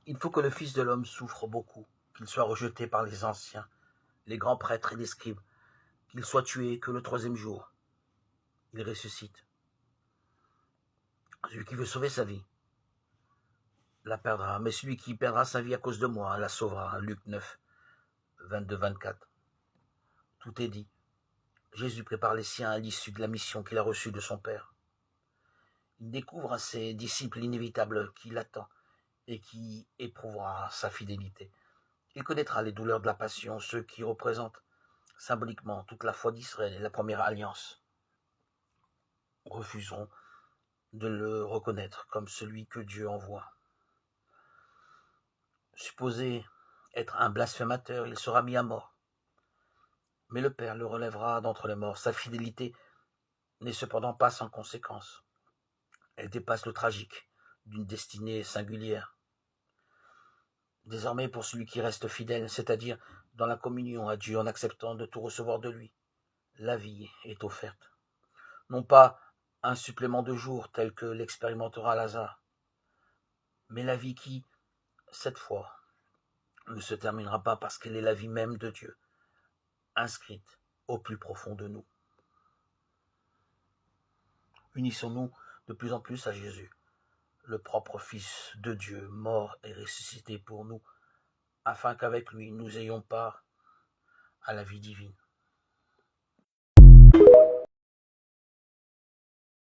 Il faut que le Fils de l'homme souffre beaucoup, qu'il soit rejeté par les anciens, les grands prêtres et les scribes, qu'il soit tué, que le troisième jour, il ressuscite. Celui qui veut sauver sa vie la perdra, mais celui qui perdra sa vie à cause de moi la sauvera. Luc 9, 22-24. Tout est dit. Jésus prépare les siens à l'issue de la mission qu'il a reçue de son Père. Il découvre à ses disciples l'inévitable qui l'attend et qui éprouvera sa fidélité. Il connaîtra les douleurs de la passion, ceux qui représentent symboliquement toute la foi d'Israël et la première alliance refuseront de le reconnaître comme celui que Dieu envoie. Supposé être un blasphémateur, il sera mis à mort. Mais le Père le relèvera d'entre les morts. Sa fidélité n'est cependant pas sans conséquence. Elle dépasse le tragique d'une destinée singulière. Désormais, pour celui qui reste fidèle, c'est-à-dire dans la communion à Dieu en acceptant de tout recevoir de lui, la vie est offerte. Non pas un supplément de jours tel que l'expérimentera Lazare, mais la vie qui, cette fois, ne se terminera pas parce qu'elle est la vie même de Dieu, inscrite au plus profond de nous. Unissons-nous de plus en plus à Jésus, le propre Fils de Dieu, mort et ressuscité pour nous, afin qu'avec lui nous ayons part à la vie divine.